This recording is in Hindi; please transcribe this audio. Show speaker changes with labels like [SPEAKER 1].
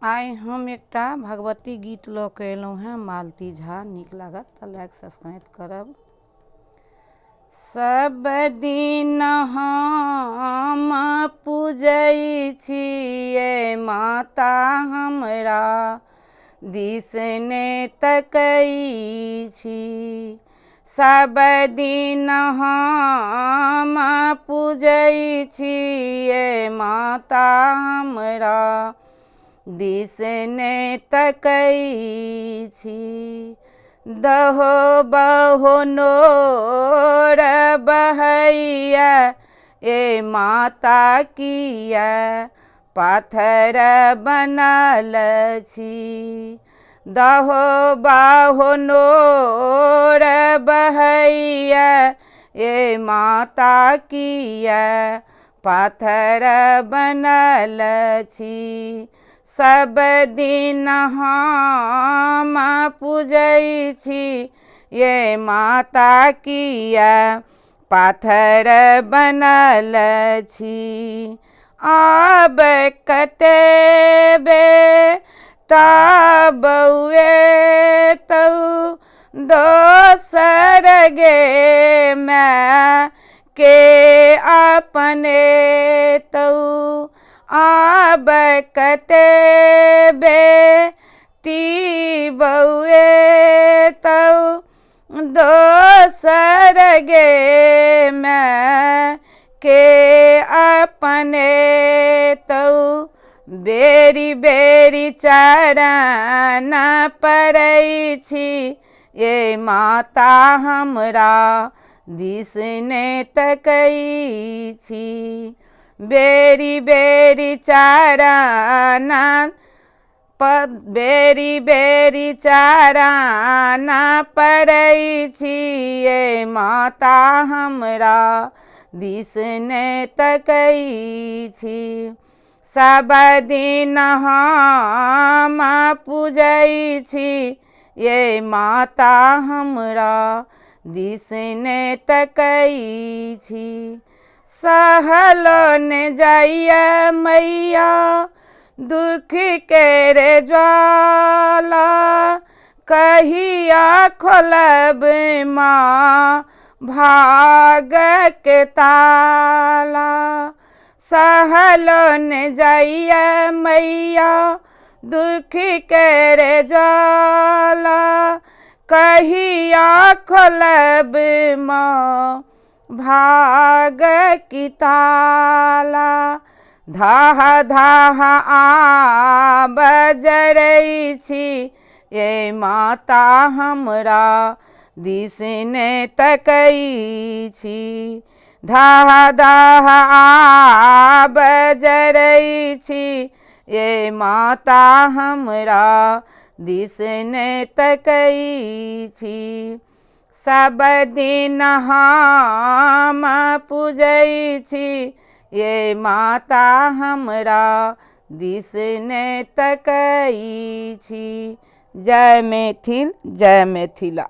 [SPEAKER 1] आइ हम एकटा भगवती गीत लऽ कऽ अयलहुँ हेँ। मालती झा। नीक लागत तऽ लाइक सब्सक्राइब करब। सब दिन हम पूजै छियै माता हमरा दिस ने तकै छी। सब दिन हम पूजै छियै माता हमरा दिस ने तकै छी। दहो बहो नोर बहैया ए माता किया पाथर बनल छी। दहो बहो नोर बहैया ए माता किया पाथर बनल छी। सब दिन हम पूजै छी ये माता किया पाथर बनल छी। आब कते बेटा बउए तऊ दोसर गे माय के अपने तऊ। आब कते बेटी बउए तऊ दोसर गे माय के अपने तऊ। बेरी बेरी चरण पड़ै छी ये माता हमरा दिस ने तकै छी। बेरी बेरी चरण बेरी बेरी चरण पड़ै छी ये माता हमरा दिस ने तकै छी। सब दिन हम पूजै छी ये माता हमरा दिस ने तकै छी। सहलो ने जाइया मैया दुख के रे ज्वाला कहिया खोलब माँ भाग के ताला। सहलो ने जाइया मैया दुख के रे ज्वाला कहिया खोलब माँ भाग की ताला। धाह धाह आब जरै छी ये माता हमरा दिस ने तकै छी। धाह धाह आब जरै छी ये माता हमरा दिस ने तकै छी। सब दिन हम पूजै छी ये माता हमरा दिस ने तकै छी। जय मैथिल, जय मिथिला।